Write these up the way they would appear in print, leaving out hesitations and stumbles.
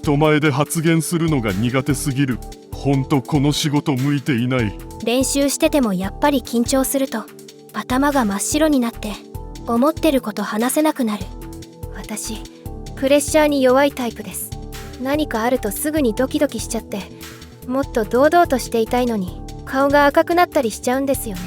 人前で発言するのが苦手すぎる。ほんとこの仕事向いていない。練習しててもやっぱり緊張すると頭が真っ白になって思ってること話せなくなる。私プレッシャーに弱いタイプです。何かあるとすぐにドキドキしちゃって、もっと堂々としていたいのに顔が赤くなったりしちゃうんですよね。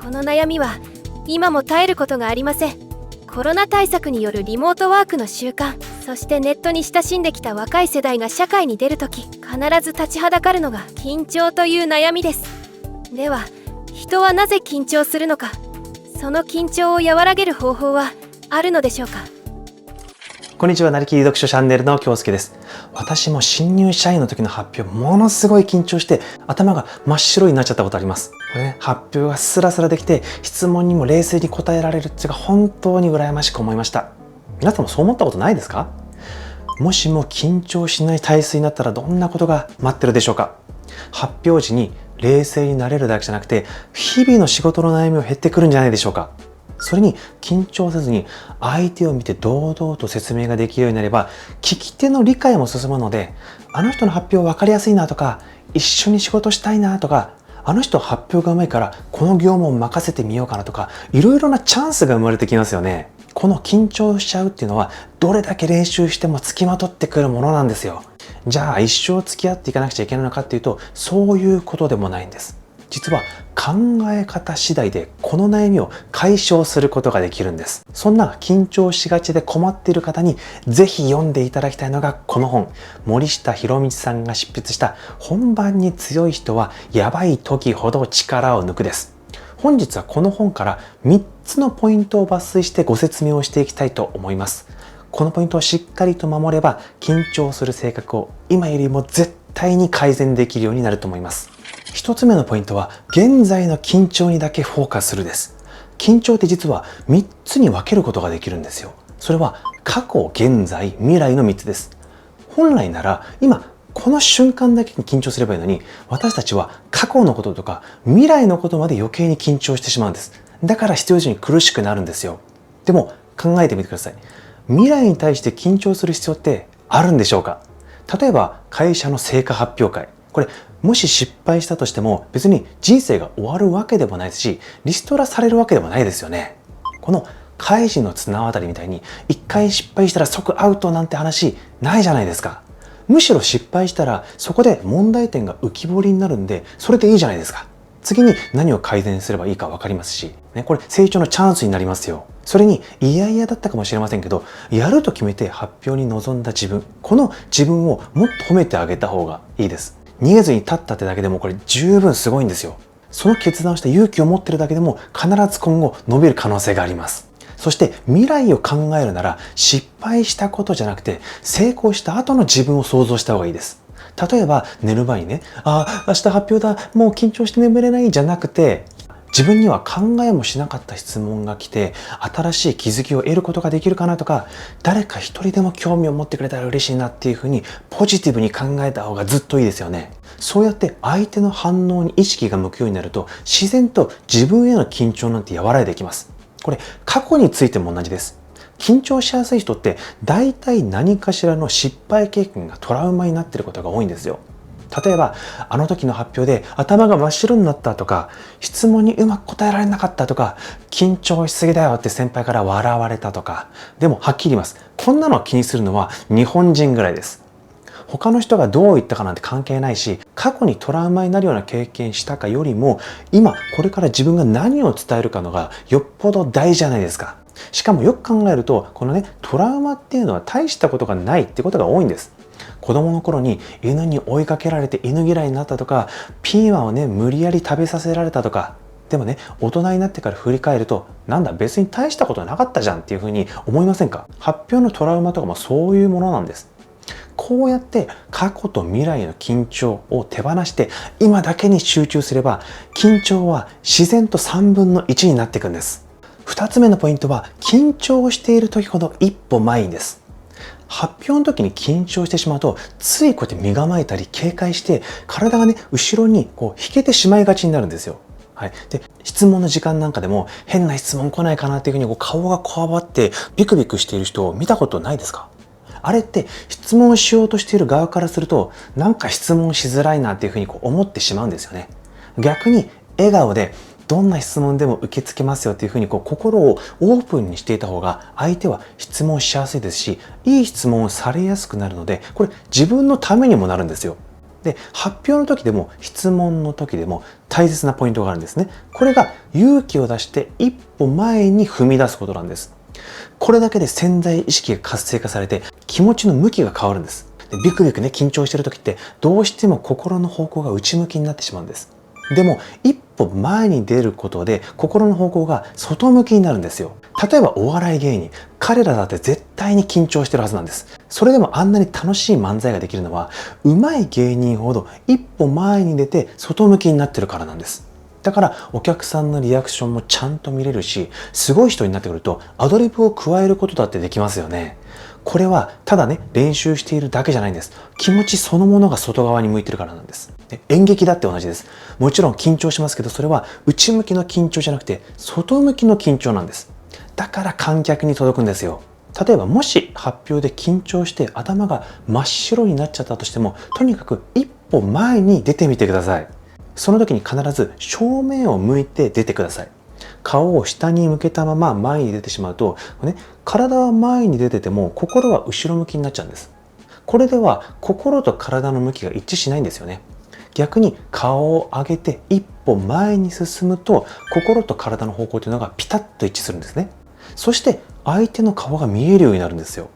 この悩みは今も絶えることがありません。コロナ対策によるリモートワークの習慣、そしてネットに親しんできた若い世代が社会に出るとき必ず立ちはだかるのが緊張という悩みです。では人はなぜ緊張するのか、その緊張を和らげる方法はあるのでしょうか。こんにちは、なりきり読書チャンネルの京介です。私も新入社員の時の発表、ものすごい緊張して頭が真っ白になっちゃったことあります。これね、発表がスラスラできて質問にも冷静に答えられるっていうか本当に羨ましく思いました。皆さんもそう思ったことないですか？もしも緊張しない体質になったらどんなことが待ってるでしょうか？発表時に冷静になれるだけじゃなくて日々の仕事の悩みも減ってくるんじゃないでしょうか。それに緊張せずに相手を見て堂々と説明ができるようになれば聞き手の理解も進むので、あの人の発表分かりやすいなとか、一緒に仕事したいなとか、あの人発表がうまいからこの業務を任せてみようかなとか、いろいろなチャンスが生まれてきますよね。この緊張しちゃうっていうのはどれだけ練習してもつきまとってくるものなんですよ。じゃあ一生付き合っていかなくちゃいけないのかっていうと、そういうことでもないんです。実は考え方次第でこの悩みを解消することができるんです。そんな緊張しがちで困っている方にぜひ読んでいただきたいのがこの本、森下博道さんが執筆した本番に強い人はやばい時ほど力を抜くです。本日はこの本から3つのポイントを抜粋してご説明をしていきたいと思います。このポイントをしっかりと守れば緊張する性格を今よりも絶対に改善できるようになると思います。一つ目のポイントは現在の緊張にだけフォーカスするです。緊張って実は3つに分けることができるんですよ。それは過去、現在、未来の3つです。本来なら今この瞬間だけに緊張すればいいのに、私たちは過去のこととか未来のことまで余計に緊張してしまうんです。だから必要以上に苦しくなるんですよ。でも考えてみてください。未来に対して緊張する必要ってあるんでしょうか？例えば会社の成果発表会。これもし失敗したとしても別に人生が終わるわけでもないですし、リストラされるわけでもないですよね。このカイジの綱渡りみたいに一回失敗したら即アウトなんて話ないじゃないですか。むしろ失敗したらそこで問題点が浮き彫りになるんで、それでいいじゃないですか。次に何を改善すればいいか分かりますし、これ成長のチャンスになりますよ。それに嫌々だったかもしれませんけど、やると決めて発表に臨んだ自分、この自分をもっと褒めてあげた方がいいです。逃げずに立ったってだけでもこれ十分すごいんですよ。その決断をした勇気を持ってるだけでも必ず今後伸びる可能性があります。そして未来を考えるなら失敗したことじゃなくて成功した後の自分を想像した方がいいです。例えば寝る前にね、明日発表だ、もう緊張して眠れないじゃなくて、自分には考えもしなかった質問が来て新しい気づきを得ることができるかなとか、誰か一人でも興味を持ってくれたら嬉しいなっていうふうにポジティブに考えた方がずっといいですよね。そうやって相手の反応に意識が向くようになると自然と自分への緊張なんて和らいでいきます。これ過去についても同じです。緊張しやすい人って大体何かしらの失敗経験がトラウマになっていることが多いんですよ。例えばあの時の発表で頭が真っ白になったとか、質問にうまく答えられなかったとか、緊張しすぎだよって先輩から笑われたとか。でもはっきり言います。こんなのを気にするのは日本人ぐらいです。他の人がどう言ったかなんて関係ないし、過去にトラウマになるような経験したかよりも今これから自分が何を伝えるかのがよっぽど大事じゃないですか。しかもよく考えるとこのね、トラウマっていうのは大したことがないってことが多いんです。子供の頃に犬に追いかけられて犬嫌いになったとか、ピーマンをね無理やり食べさせられたとか。でもね、大人になってから振り返ると、なんだ別に大したことなかったじゃんっていうふうに思いませんか？発表のトラウマとかもそういうものなんです。こうやって過去と未来の緊張を手放して今だけに集中すれば、緊張は自然と3分の1になっていくんです。2つ目のポイントは緊張している時ほど一歩前にです。発表の時に緊張してしまうとついこうやって身構えたり警戒して体がね後ろにこう引けてしまいがちになるんですよ。はい、で質問の時間なんかでも変な質問来ないかなっていうふうに顔がこわばってビクビクしている人を見たことないですか？あれって質問しようとしている側からすると、なんか質問しづらいなっていうふうに思ってしまうんですよね。逆に笑顔でどんな質問でも受け付けますよっていうふうに心をオープンにしていた方が、相手は質問しやすいですし、いい質問をされやすくなるので、これ自分のためにもなるんですよ。で、発表の時でも質問の時でも大切なポイントがあるんですね。これが勇気を出して一歩前に踏み出すことなんです。これだけで潜在意識が活性化されて気持ちの向きが変わるんです。で、ビクビクね、緊張してる時ってどうしても心の方向が内向きになってしまうんです。でも一歩前に出ることで心の方向が外向きになるんですよ。例えばお笑い芸人、彼らだって絶対に緊張してるはずなんです。それでもあんなに楽しい漫才ができるのは、上手い芸人ほど一歩前に出て外向きになってるからなんです。だからお客さんのリアクションもちゃんと見れるし、すごい人になってくるとアドリブを加えることだってできますよね。これはただね、練習しているだけじゃないんです。気持ちそのものが外側に向いてるからなんです。演劇だって同じです。もちろん緊張しますけど、それは内向きの緊張じゃなくて外向きの緊張なんです。だから観客に届くんですよ。例えばもし発表で緊張して頭が真っ白になっちゃったとしても、とにかく一歩前に出てみてください。その時に必ず正面を向いて出てください。顔を下に向けたまま前に出てしまうと、体は前に出てても心は後ろ向きになっちゃうんです。これでは心と体の向きが一致しないんですよね。逆に顔を上げて一歩前に進むと、心と体の方向というのがピタッと一致するんですね。そして相手の顔が見えるようになるんですよ。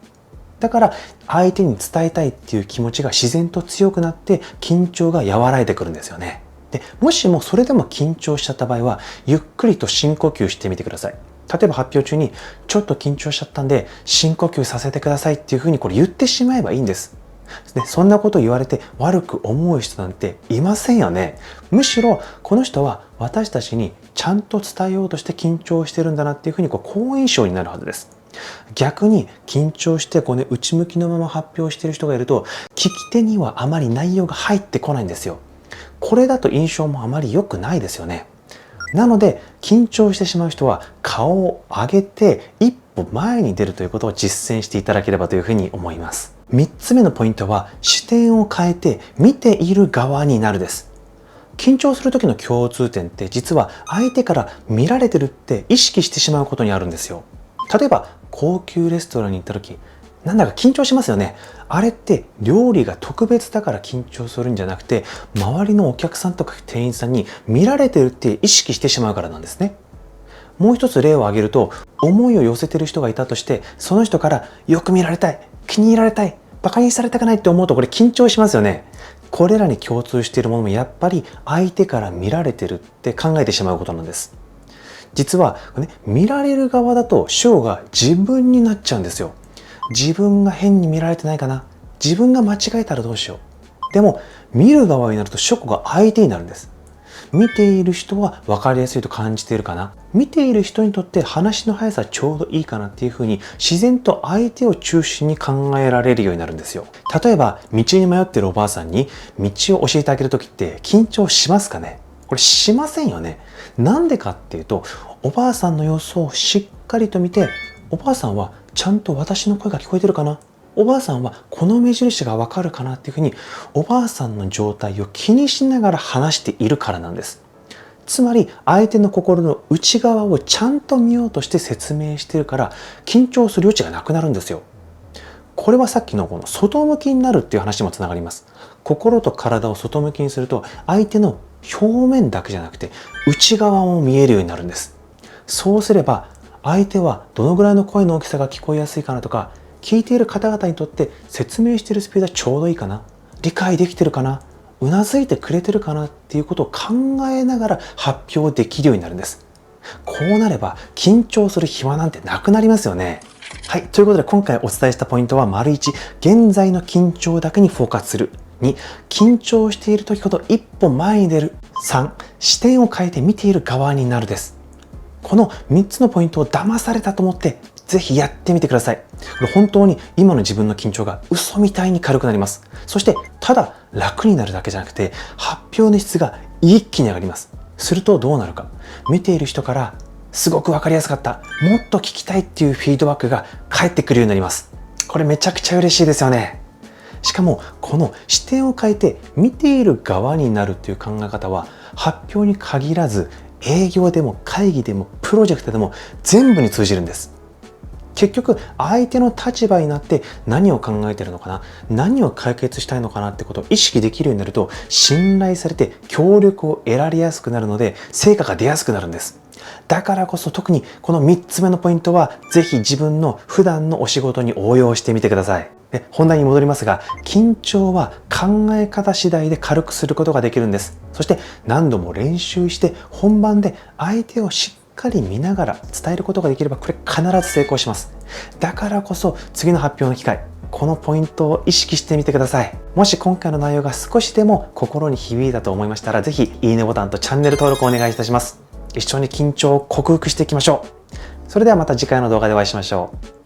だから相手に伝えたいっていう気持ちが自然と強くなって緊張が和らいでくるんですよね。で、もしもそれでも緊張しちゃった場合は、ゆっくりと深呼吸してみてください。例えば発表中にちょっと緊張しちゃったんで深呼吸させてくださいっていうふうに言ってしまえばいいんです。で、そんなことを言われて悪く思う人なんていませんよね。むしろこの人は私たちにちゃんと伝えようとして緊張してるんだなっていうふうに好印象になるはずです。逆に緊張して内向きのまま発表している人がいると、聞き手にはあまり内容が入ってこないんですよ。これだと印象もあまり良くないですよね。なので緊張してしまう人は顔を上げて一歩前に出るということを実践していただければというふうに思います。3つ目のポイントは、視点を変えて見ている側になるです。緊張する時の共通点って実は相手から見られてるって意識してしまうことにあるんですよ。例えば高級レストランに行った時、なんだか緊張しますよね。あれって料理が特別だから緊張するんじゃなくて、周りのお客さんとか店員さんに見られてるって意識してしまうからなんですね。もう一つ例を挙げると、思いを寄せてる人がいたとして、その人からよく見られたい、気に入られたい、バカにされたくないって思うと、これ緊張しますよね。これらに共通しているものもやっぱり相手から見られてるって考えてしまうことなんです。実は、見られる側だと主語が自分になっちゃうんですよ。自分が変に見られてないかな、自分が間違えたらどうしよう。でも見る側になると主語が相手になるんです。見ている人は分かりやすいと感じているかな、見ている人にとって話の速さちょうどいいかなっていうふうに、自然と相手を中心に考えられるようになるんですよ。例えば道に迷っているおばあさんに道を教えてあげる時って緊張しますかね。これしませんよね。なんでかっていうと、おばあさんの様子をしっかりと見て、おばあさんはちゃんと私の声が聞こえてるかな、おばあさんはこの目印がわかるかなっていうふうに、おばあさんの状態を気にしながら話しているからなんです。つまり相手の心の内側をちゃんと見ようとして説明しているから、緊張する余地がなくなるんですよ。これはさっきのこの外向きになるっていう話にもつながります。心と体を外向きにすると、相手の表面だけじゃなくて内側も見えるようになるんです。そうすれば相手はどのぐらいの声の大きさが聞こえやすいかなとか、聞いている方々にとって説明しているスピードはちょうどいいかな、理解できてるかな、うなずいてくれてるかなっていうことを考えながら発表できるようになるんです。こうなれば緊張する暇なんてなくなりますよね。はい、ということで今回お伝えしたポイントは、1、現在の緊張だけにフォーカスする。2、緊張している時ほど一歩前に出る。3、視点を変えて見ている側になるです。この3つのポイントを騙されたと思ってぜひやってみてください。これ本当に今の自分の緊張が嘘みたいに軽くなります。そしてただ楽になるだけじゃなくて、発表の質が一気に上がります。するとどうなるか、見ている人からすごく分かりやすかった、もっと聞きたいっていうフィードバックが返ってくるようになります。これめちゃくちゃ嬉しいですよね。しかもこの視点を変えて見ている側になるという考え方は発表に限らず営業でも会議でもプロジェクトでも全部に通じるんです。結局相手の立場になって何を考えているのかな、何を解決したいのかなってことを意識できるようになると信頼されて協力を得られやすくなるので成果が出やすくなるんです。だからこそ特にこの3つ目のポイントはぜひ自分の普段のお仕事に応用してみてください。で、本題に戻りますが、緊張は考え方次第で軽くすることができるんです。そして何度も練習して本番で相手をしっかり見ながら伝えることができればこれ必ず成功します。だからこそ次の発表の機会、このポイントを意識してみてください。もし今回の内容が少しでも心に響いたと思いましたら、ぜひいいねボタンとチャンネル登録をお願いいたします。一緒に緊張を克服していきましょう。それではまた次回の動画でお会いしましょう。